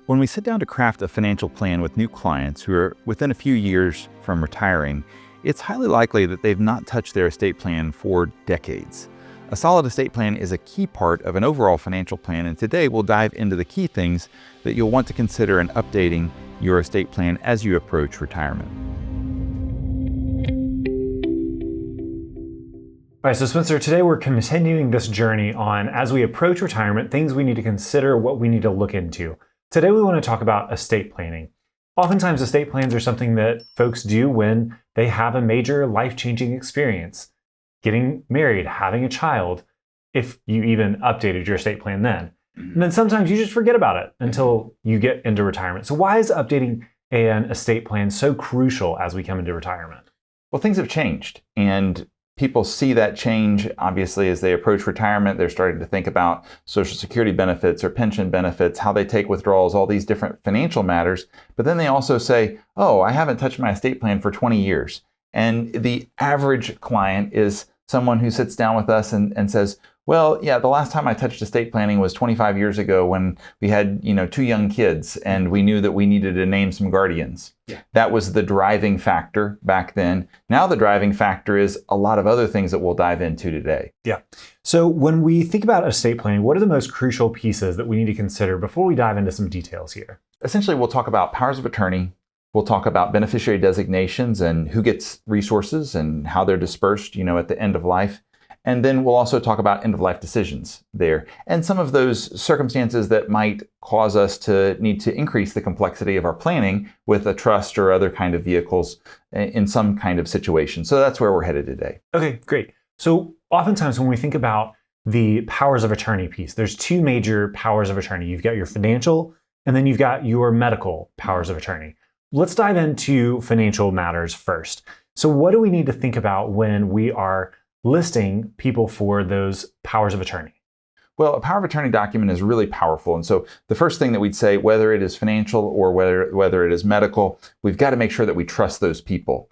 When we sit down to craft a financial plan with new clients who are within a few years from retiring, it's highly likely that they've not touched their estate plan for decades. A solid estate plan is a key part of an overall financial plan, and today we'll dive into the key things that you'll want to consider in updating your estate plan as you approach retirement. All right, so Spencer, today we're continuing this journey on, as we approach retirement, things we need to consider, what we need to look into. Today we want to talk about estate planning. Oftentimes estate plans are something that folks do when they have a major life-changing experience. Getting married, having a child, if you even updated your estate plan then. And then sometimes you just forget about it until you get into retirement. So why is updating an estate plan so crucial as we come into retirement? Well, things have changed, and people see that change, obviously, as they approach retirement. They're starting to think about Social Security benefits or pension benefits, how they take withdrawals, all these different financial matters. But then they also say, oh, I haven't touched my estate plan for 20 years. And the average client is someone who sits down with us and says, well, yeah, the last time I touched estate planning was 25 years ago when we had, 2 young kids and we knew that we needed to name some guardians. Yeah. That was the driving factor back then. Now the driving factor is a lot of other things that we'll dive into today. Yeah. So when we think about estate planning, what are the most crucial pieces that we need to consider before we dive into some details here? Essentially, we'll talk about powers of attorney. We'll talk about beneficiary designations and who gets resources and how they're dispersed, at the end of life. And then we'll also talk about end-of-life decisions there and some of those circumstances that might cause us to need to increase the complexity of our planning with a trust or other kind of vehicles in some kind of situation. So that's where we're headed today. Okay, great. So oftentimes when we think about the powers of attorney piece, there's 2 major powers of attorney. You've got your financial, and then you've got your medical powers of attorney. Let's dive into financial matters first. So what do we need to think about when we are listing people for those powers of attorney? Well, a power of attorney document is really powerful. And so the first thing that we'd say, whether it is financial or whether it is medical, we've got to make sure that we trust those people.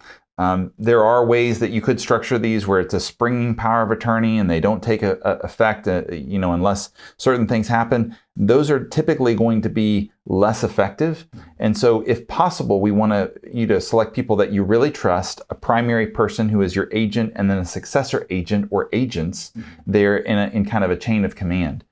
There are ways that you could structure these where it's a springing power of attorney and they don't take effect, unless certain things happen. Those are typically going to be less effective. And so if possible, we want you to select people that you really trust, a primary person who is your agent, and then a successor agent or agents there in kind of a chain of command.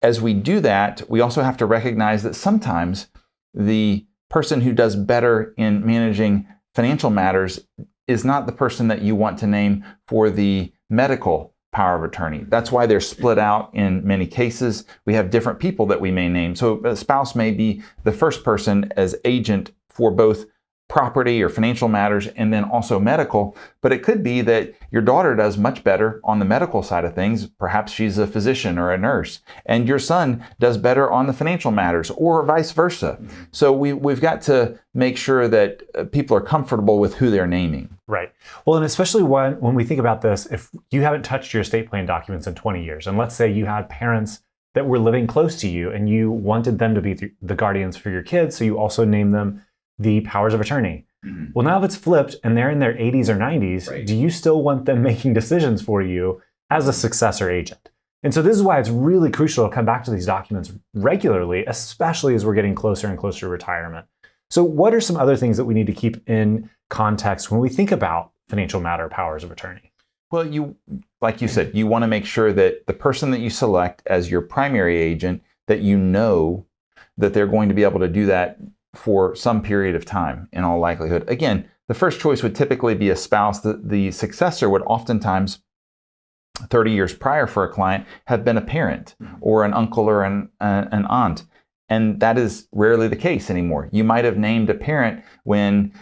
As we do that, we also have to recognize that sometimes the person who does better in managing financial matters is not the person that you want to name for the medical power of attorney. That's why they're split out in many cases. We have different people that we may name. So a spouse may be the first person as agent for both property or financial matters and then also medical. But it could be that your daughter does much better on the medical side of things. Perhaps she's a physician or a nurse, and your son does better on the financial matters, or vice versa. So we've got to make sure that people are comfortable with who they're naming. Right. Well, and especially when we think about this, if you haven't touched your estate plan documents in 20 years, and let's say you had parents that were living close to you and you wanted them to be the guardians for your kids, so you also name them the powers of attorney. Well, now if it's flipped and they're in their 80s or 90s, right, do you still want them making decisions for you as a successor agent? And so this is why it's really crucial to come back to these documents regularly, especially as we're getting closer and closer to retirement. So what are some other things that we need to keep in context when we think about financial matter powers of attorney? Well, like you said, you want to make sure that the person that you select as your primary agent, that you know that they're going to be able to do that for some period of time in all likelihood. Again, the first choice would typically be a spouse. The successor would oftentimes, 30 years prior for a client, have been a parent or an uncle or an aunt. And that is rarely the case anymore. You might have named a parent when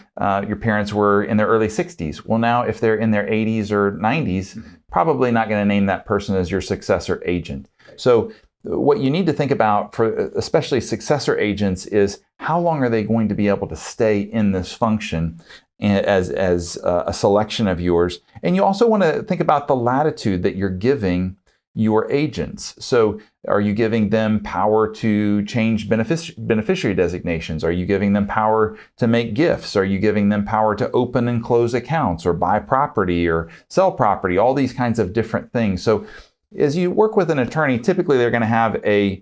your parents were in their early 60s. Well, now if they're in their 80s or 90s, probably not going to name that person as your successor agent. So what you need to think about for especially successor agents is how long are they going to be able to stay in this function as a selection of yours. And you also want to think about the latitude that you're giving your agents. So are you giving them power to change beneficiary designations? Are you giving them power to make gifts? Are you giving them power to open and close accounts or buy property or sell property? All these kinds of different things. So as you work with an attorney, typically they're going to have a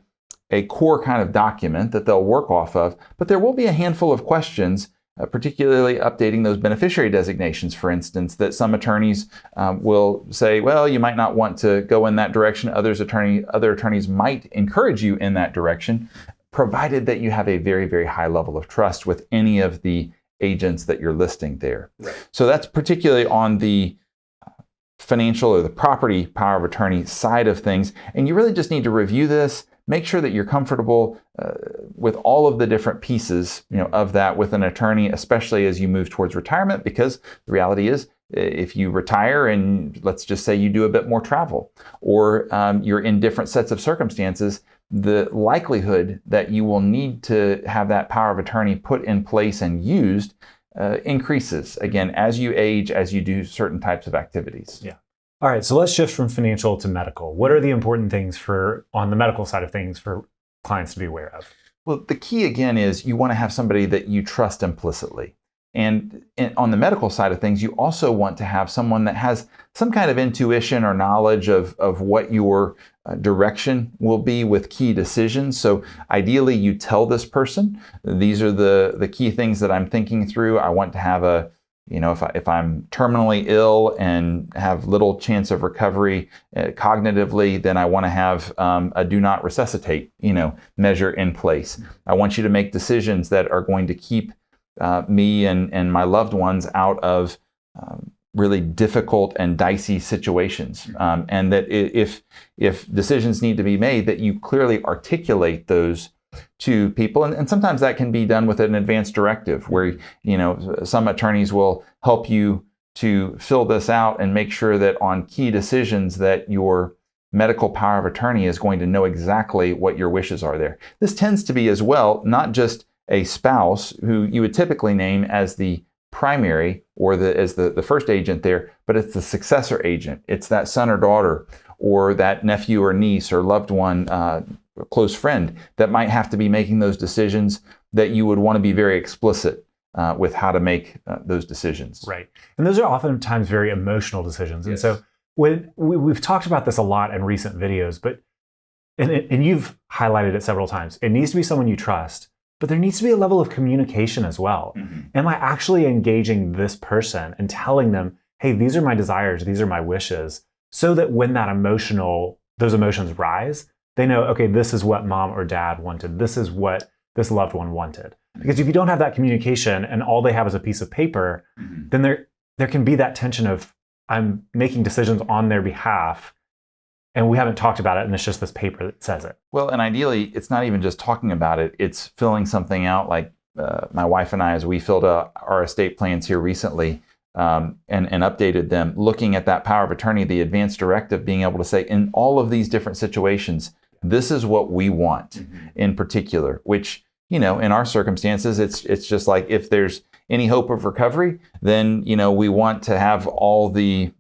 a core kind of document that they'll work off of, but there will be a handful of questions, particularly updating those beneficiary designations, for instance, that some attorneys will say, well, you might not want to go in that direction. Other attorneys might encourage you in that direction, provided that you have a very, very high level of trust with any of the agents that you're listing there. Right. So that's particularly on the financial or the property power of attorney side of things. And you really just need to review this, make sure that you're comfortable with all of the different pieces, of that with an attorney, especially as you move towards retirement, because the reality is, if you retire and let's just say you do a bit more travel, or you're in different sets of circumstances, the likelihood that you will need to have that power of attorney put in place and used increases, again, as you age, as you do certain types of activities. Yeah. All right, so let's shift from financial to medical. What are the important things on the medical side of things for clients to be aware of? Well, the key again is you want to have somebody that you trust implicitly. And on the medical side of things, you also want to have someone that has some kind of intuition or knowledge of what your direction will be with key decisions. So ideally, you tell this person, these are the key things that I'm thinking through. I want to have if I'm terminally ill and have little chance of recovery cognitively, then I want to have a do not resuscitate, measure in place. I want you to make decisions that are going to keep me and my loved ones out of really difficult and dicey situations. And that if decisions need to be made, that you clearly articulate those to people. And sometimes that can be done with an advanced directive where, some attorneys will help you to fill this out and make sure that on key decisions that your medical power of attorney is going to know exactly what your wishes are there. This tends to be as well, not just a spouse who you would typically name as the primary or as the first agent there, but it's the successor agent. It's that son or daughter or that nephew or niece or loved one, close friend that might have to be making those decisions, that you would want to be very explicit with how to make those decisions. Right. And those are oftentimes very emotional decisions. Yes. And so we've talked about this a lot in recent videos, but and you've highlighted it several times. It needs to be someone you trust, but there needs to be a level of communication as well. Mm-hmm. Am I actually engaging this person and telling them, hey, these are my desires, these are my wishes, so that when those emotions rise, they know, okay, this is what mom or dad wanted. This is what this loved one wanted. Because if you don't have that communication and all they have is a piece of paper, mm-hmm. then there can be that tension of, I'm making decisions on their behalf and we haven't talked about it and it's just this paper that says it. Well, and ideally, it's not even just talking about it. It's filling something out like my wife and I, as we filled out our estate plans here recently, and updated them, looking at that power of attorney, the advanced directive, being able to say, in all of these different situations, this is what we want mm-hmm. in particular, which, in our circumstances, it's just like if there's any hope of recovery, then, we want to have all the,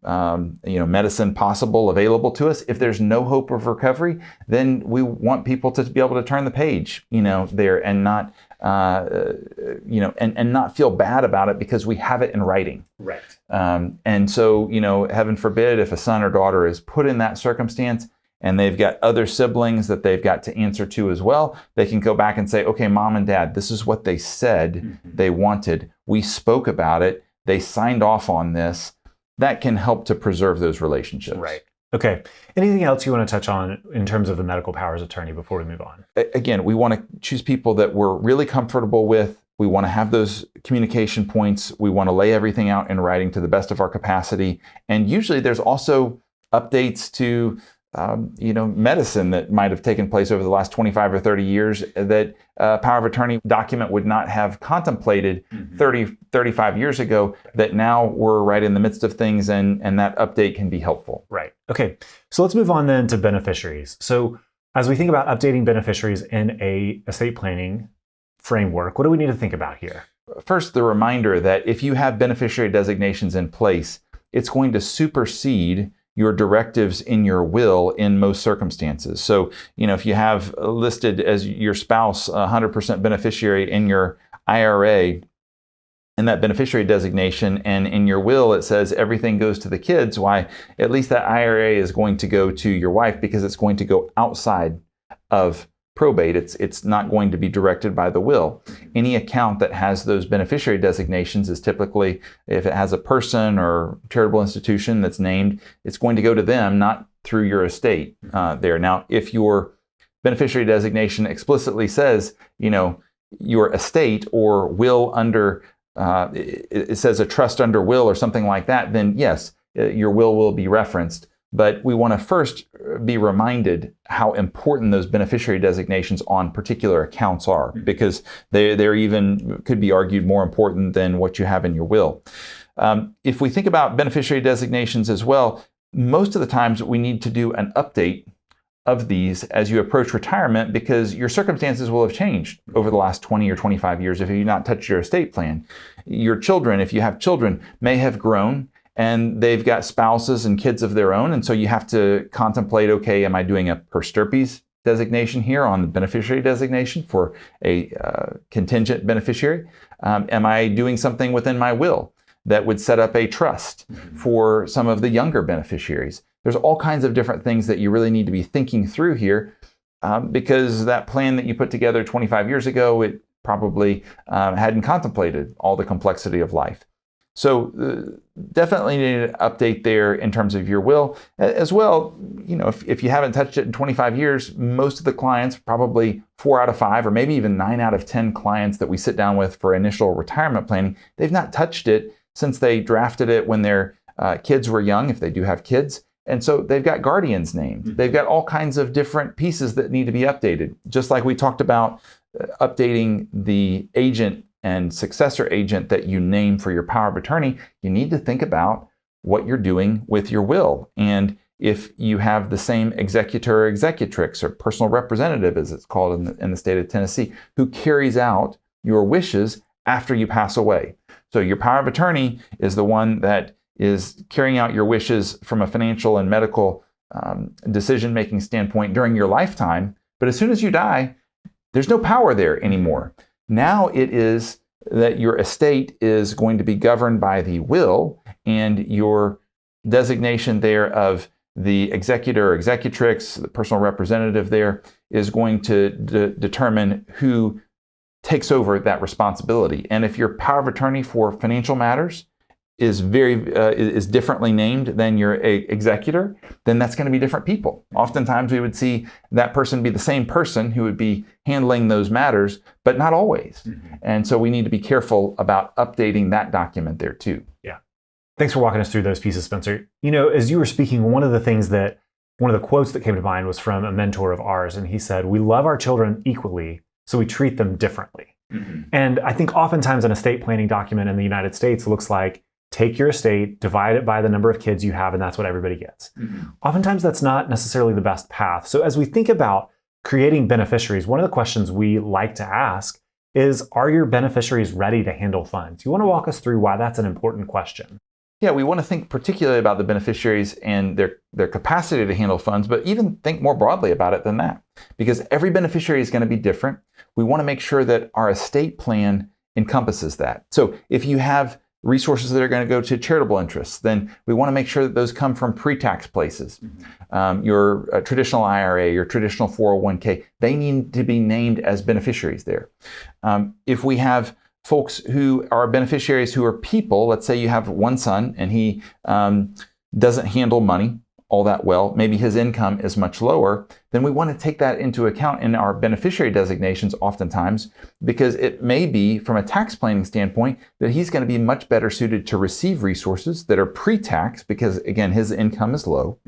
medicine possible available to us. If there's no hope of recovery, then we want people to be able to turn the page, there and not, and not feel bad about it because we have it in writing. Right. And so, heaven forbid, if a son or daughter is put in that circumstance, and they've got other siblings that they've got to answer to as well, they can go back and say, okay, mom and dad, this is what they said mm-hmm. they wanted. We spoke about it. They signed off on this. That can help to preserve those relationships. Right. Okay. Anything else you want to touch on in terms of the medical powers attorney before we move on? Again, we want to choose people that we're really comfortable with. We want to have those communication points. We want to lay everything out in writing to the best of our capacity. And usually there's also updates to medicine that might have taken place over the last 25 or 30 years that power of attorney document would not have contemplated mm-hmm. 35 years ago, that now we're right in the midst of things and that update can be helpful. Right. Okay. So let's move on then to beneficiaries. So as we think about updating beneficiaries in a estate planning framework, what do we need to think about here? First, the reminder that if you have beneficiary designations in place, it's going to supersede your directives in your will in most circumstances. So, if you have listed as your spouse 100% beneficiary in your IRA, and that beneficiary designation, and in your will it says everything goes to the kids, why, at least that IRA is going to go to your wife because it's going to go outside of probate. It's not going to be directed by the will. Any account that has those beneficiary designations is typically, if it has a person or charitable institution that's named, it's going to go to them, not through your estate there. Now, if your beneficiary designation explicitly says, your estate or will under, it says a trust under will or something like that, then yes, your will be referenced. But we want to first be reminded how important those beneficiary designations on particular accounts are, because they're even, could be argued, more important than what you have in your will. If we think about beneficiary designations as well, most of the times we need to do an update of these as you approach retirement, because your circumstances will have changed over the last 20 or 25 years if you've not touched your estate plan. Your children, if you have children, may have grown and they've got spouses and kids of their own. And so you have to contemplate, okay, am I doing a per stirpes designation here on the beneficiary designation for a contingent beneficiary? Am I doing something within my will that would set up a trust for some of the younger beneficiaries? There's all kinds of different things that you really need to be thinking through here, because that plan that you put together 25 years ago, it probably hadn't contemplated all the complexity of life. So definitely need an update there in terms of your will. As well, if you haven't touched it in 25 years, most of the clients, probably 4 out of 5 or maybe even 9 out of 10 clients that we sit down with for initial retirement planning, they've not touched it since they drafted it when their kids were young, if they do have kids. And so they've got guardians named. They've got all kinds of different pieces that need to be updated. Just like we talked about updating the agent and successor agent that you name for your power of attorney, you need to think about what you're doing with your will. And if you have the same executor or executrix, or personal representative as it's called in the state of Tennessee, who carries out your wishes after you pass away. So your power of attorney is the one that is carrying out your wishes from a financial and medical decision-making standpoint during your lifetime. But as soon as you die, there's no power there anymore. Now it is that your estate is going to be governed by the will, and your designation there of the executor or executrix, the personal representative there, is going to determine who takes over that responsibility. And if your power of attorney for financial matters is differently named than your executor, then that's going to be different people. Oftentimes we would see that person be the same person who would be handling those matters, but not always. And so we need to be careful about updating that document there too. Yeah. Thanks for walking us through those pieces, Spencer. As you were speaking, one of the quotes that came to mind was from a mentor of ours, and he said, "We love our children equally, so we treat them differently." And I think oftentimes an estate planning document in the United States looks like, take your estate, divide it by the number of kids you have, and that's what everybody gets. Oftentimes that's not necessarily the best path. So as we think about creating beneficiaries, one of the questions we like to ask is, are your beneficiaries ready to handle funds? You want to walk us through why that's an important question? Yeah, we want to think particularly about the beneficiaries and their capacity to handle funds, but even think more broadly about it than that. Because every beneficiary is going to be different. We want to make sure that our estate plan encompasses that. So if you have resources that are going to go to charitable interests, then we want to make sure that those come from pre-tax places. Your traditional IRA, your traditional 401k, they need to be named as beneficiaries there. If we have folks who are beneficiaries who are people, let's say you have one son and he doesn't handle money all that well, maybe his income is much lower, then we want to take that into account in our beneficiary designations oftentimes, because it may be from a tax planning standpoint that he's going to be much better suited to receive resources that are pre-tax, because again, his income is low.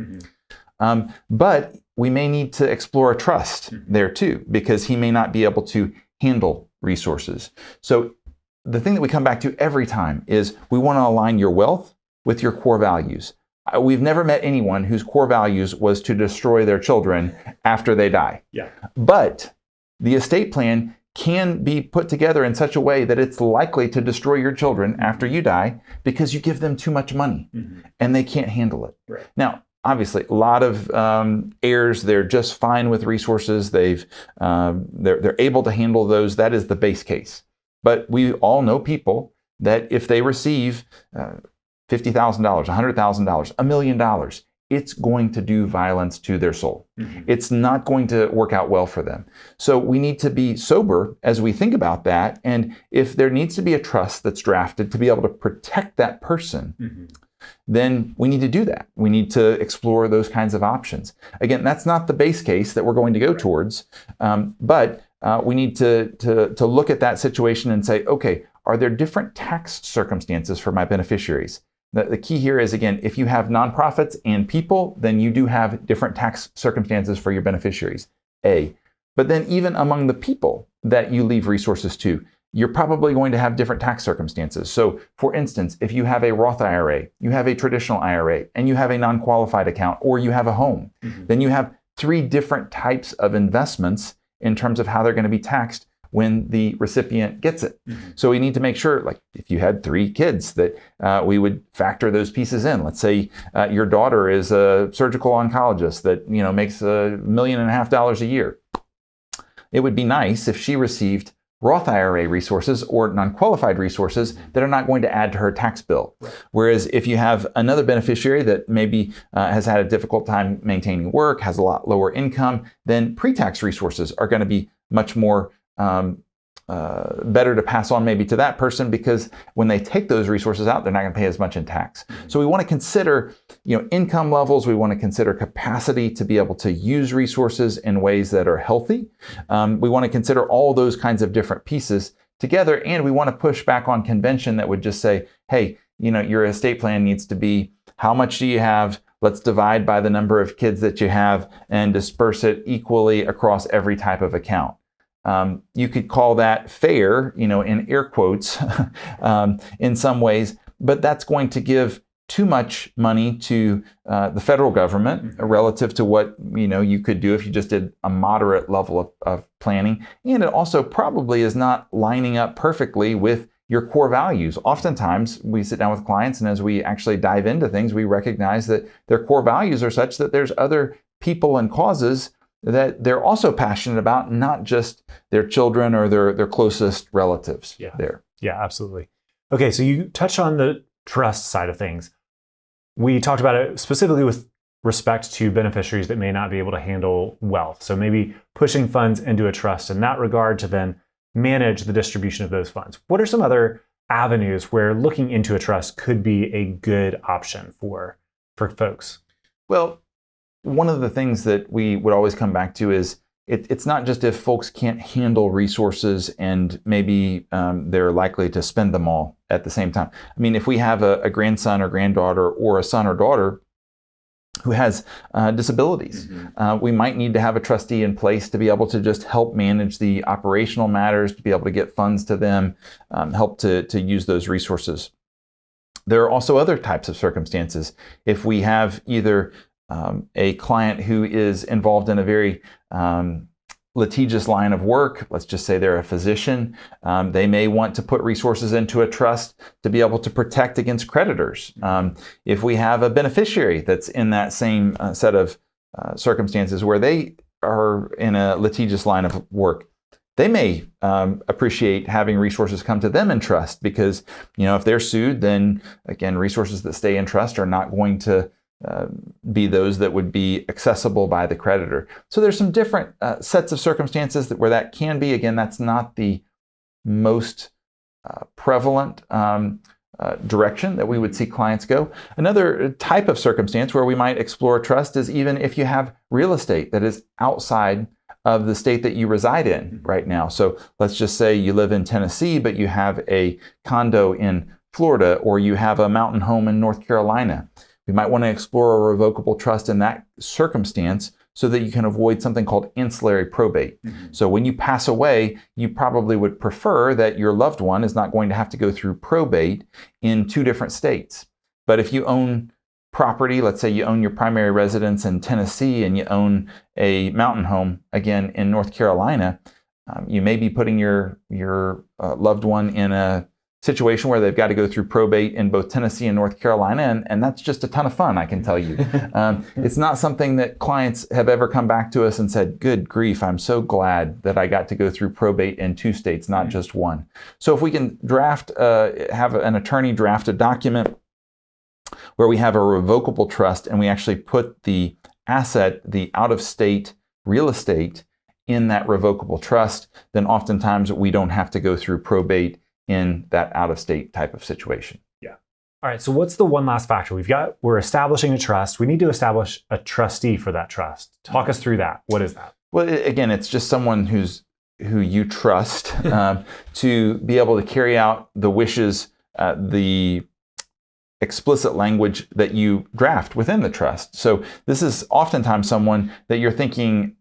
But we may need to explore a trust there too, because he may not be able to handle resources. So the thing that we come back to every time is we want to align your wealth with your core values. We've never met anyone whose core values was to destroy their children after they die. But the estate plan can be put together in such a way that it's likely to destroy your children after you die because you give them too much money and they can't handle it. Now, obviously, a lot of heirs, they're just fine with resources. They're able to handle those. That is the base case. But we all know people that if they receive $50,000, $100,000, $1 million, it's going to do violence to their soul. It's not going to work out well for them. So we need to be sober as we think about that. And if there needs to be a trust that's drafted to be able to protect that person, then we need to do that. We need to explore those kinds of options. Again, that's not the base case that we're going to go towards, but we need to look at that situation and say, okay, are there different tax circumstances for my beneficiaries? The key here is, again, if you have nonprofits and people, then you do have different tax circumstances for your beneficiaries, A. But then even among the people that you leave resources to, you're probably going to have different tax circumstances. So for instance, if you have a Roth IRA, you have a traditional IRA, and you have a non-qualified account, or you have a home, then you have 3 different types of investments in terms of how they're going to be taxed when the recipient gets it. So we need to make sure, like if you had 3 kids, that we would factor those pieces in. Let's say your daughter is a surgical oncologist that makes $1.5 million a year. It would be nice if she received Roth IRA resources or non-qualified resources that are not going to add to her tax bill. Whereas if you have another beneficiary that maybe has had a difficult time maintaining work, has a lot lower income, then pre-tax resources are going to be much more better to pass on maybe to that person, because when they take those resources out, they're not going to pay as much in tax. So we want to consider, income levels. We want to consider capacity to be able to use resources in ways that are healthy. We want to consider all those kinds of different pieces together, and we want to push back on convention that would just say, hey, your estate plan needs to be, how much do you have? Let's divide by the number of kids that you have and disperse it equally across every type of account. You could call that fair, in air quotes, in some ways, but that's going to give too much money to the federal government relative to what you could do if you just did a moderate level of planning. And it also probably is not lining up perfectly with your core values. Oftentimes, we sit down with clients, and as we actually dive into things, we recognize that their core values are such that there's other people and causes that they're also passionate about, not just their children or their closest relatives there. Yeah, absolutely. Okay, so you touched on the trust side of things. We talked about it specifically with respect to beneficiaries that may not be able to handle wealth. So maybe pushing funds into a trust in that regard to then manage the distribution of those funds. What are some other avenues where looking into a trust could be a good option for folks? Well, one of the things that we would always come back to is it's not just if folks can't handle resources and maybe they're likely to spend them all at the same time. I mean, if we have a grandson or granddaughter or a son or daughter who has disabilities, we might need to have a trustee in place to be able to just help manage the operational matters, to be able to get funds to them, help to use those resources. There are also other types of circumstances. If we have either a client who is involved in a very litigious line of work, let's just say they're a physician, they may want to put resources into a trust to be able to protect against creditors. If we have a beneficiary that's in that same set of circumstances where they are in a litigious line of work, they may appreciate having resources come to them in trust, because if they're sued, then again, resources that stay in trust are not going to be those that would be accessible by the creditor. So there's some different sets of circumstances where that can be. Again, that's not the most prevalent direction that we would see clients go. Another type of circumstance where we might explore trust is even if you have real estate that is outside of the state that you reside in right now. So let's just say you live in Tennessee, but you have a condo in Florida, or you have a mountain home in North Carolina. We might want to explore a revocable trust in that circumstance so that you can avoid something called ancillary probate. So when you pass away, you probably would prefer that your loved one is not going to have to go through probate in 2 different states. But if you own property, let's say you own your primary residence in Tennessee and you own a mountain home, again, in North Carolina, you may be putting your loved one in a situation where they've got to go through probate in both Tennessee and North Carolina, and that's just a ton of fun, I can tell you. It's not something that clients have ever come back to us and said, good grief, I'm so glad that I got to go through probate in 2 states, not just 1. So if we can have an attorney draft a document where we have a revocable trust and we actually put the asset, the out-of-state real estate, in that revocable trust, then oftentimes we don't have to go through probate in that out-of-state type of situation. Yeah. All right, so what's the one last factor? We're establishing a trust. We need to establish a trustee for that trust. Talk us through that. What is that? Well, again, it's just someone who you trust to be able to carry out the wishes, the explicit language that you draft within the trust. So this is oftentimes someone that you're thinking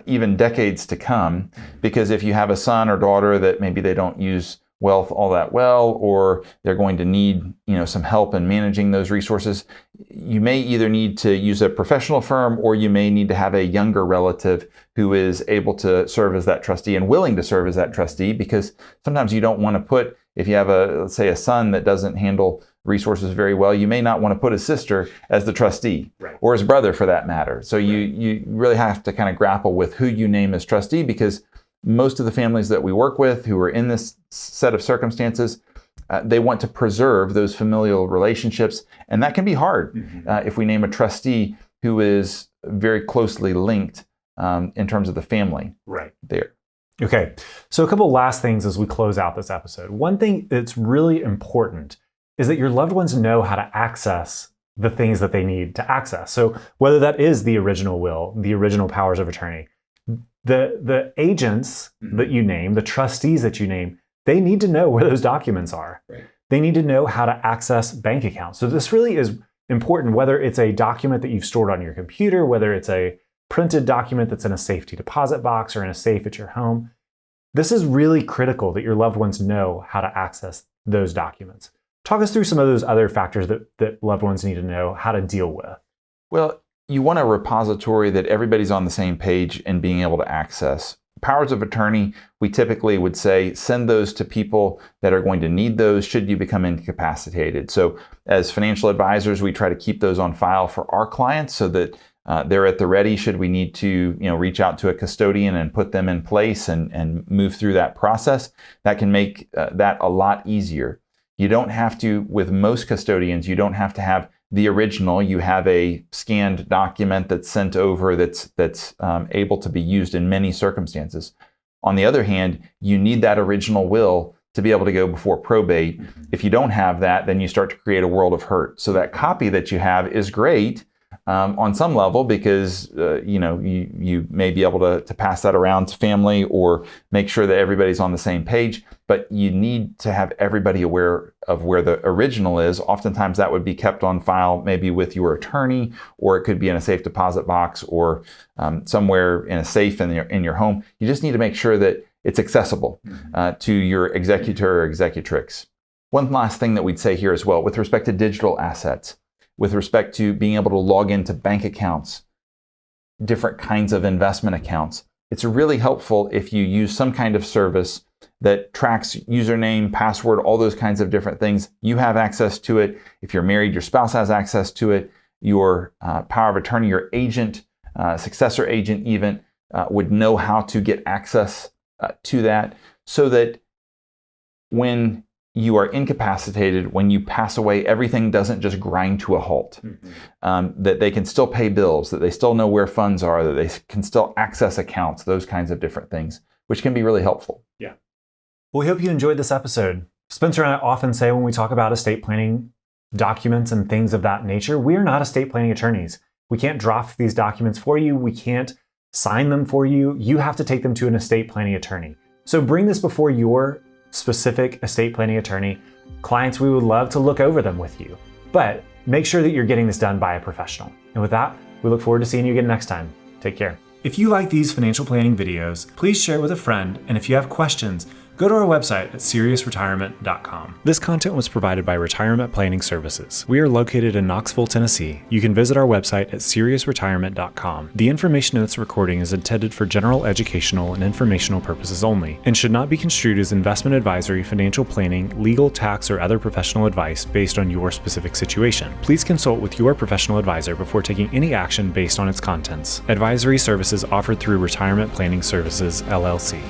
even decades to come, because if you have a son or daughter that maybe they don't use wealth all that well, or they're going to need some help in managing those resources, you may either need to use a professional firm, or you may need to have a younger relative who is able to serve as that trustee and willing to serve as that trustee, because sometimes you don't want to put, if you have let's say a son that doesn't handle resources very well, you may not want to put his sister as the trustee, right, or his brother for that matter. So you really have to kind of grapple with who you name as trustee, because most of the families that we work with who are in this set of circumstances, they want to preserve those familial relationships, and that can be hard if we name a trustee who is very closely linked in terms of the family there. Okay, so a couple last things as we close out this episode. One thing that's really important is that your loved ones know how to access the things that they need to access. So whether that is the original will, the original powers of attorney, the agents that you name, the trustees that you name, they need to know where those documents are. Right. They need to know how to access bank accounts. So this really is important, whether it's a document that you've stored on your computer, whether it's a printed document that's in a safety deposit box or in a safe at your home. This is really critical that your loved ones know how to access those documents. Talk us through some of those other factors that loved ones need to know how to deal with. Well, you want a repository that everybody's on the same page and being able to access. Powers of attorney, we typically would say send those to people that are going to need those should you become incapacitated. So as financial advisors, we try to keep those on file for our clients so that they're at the ready should we need to reach out to a custodian and put them in place and move through that process. That can make that a lot easier. You don't have to, with most custodians, you don't have to have the original. You have a scanned document that's sent over that's able to be used in many circumstances. On the other hand, you need that original will to be able to go before probate. If you don't have that, then you start to create a world of hurt. So that copy that you have is great on some level because you may be able to pass that around to family or make sure that everybody's on the same page, but you need to have everybody aware of where the original is. Oftentimes that would be kept on file maybe with your attorney, or it could be in a safe deposit box or somewhere in a safe in your home. You just need to make sure that it's accessible to your executor or executrix. One last thing that we'd say here as well with respect to digital assets, with respect to being able to log into bank accounts, different kinds of investment accounts. It's really helpful if you use some kind of service that tracks username, password, all those kinds of different things. You have access to it. If you're married, your spouse has access to it. Your power of attorney, your agent, successor agent even, would know how to get access to that so that when you are incapacitated, when you pass away, everything doesn't just grind to a halt. That they can still pay bills, that they still know where funds are, that they can still access accounts, those kinds of different things, which can be really helpful. Yeah. Well, we hope you enjoyed this episode. Spencer and I often say when we talk about estate planning documents and things of that nature, we are not estate planning attorneys. We can't draft these documents for you. We can't sign them for you. You have to take them to an estate planning attorney. So bring this before your specific estate planning attorney. Clients, we would love to look over them with you, but make sure that you're getting this done by a professional. And with that, we look forward to seeing you again next time. Take care. If you like these financial planning videos, please share it with a friend. And if you have questions, go to our website at SeriousRetirement.com. This content was provided by Retirement Planning Services. We are located in Knoxville, Tennessee. You can visit our website at SeriousRetirement.com. The information in this recording is intended for general educational and informational purposes only and should not be construed as investment advisory, financial planning, legal, tax, or other professional advice based on your specific situation. Please consult with your professional advisor before taking any action based on its contents. Advisory services offered through Retirement Planning Services, LLC.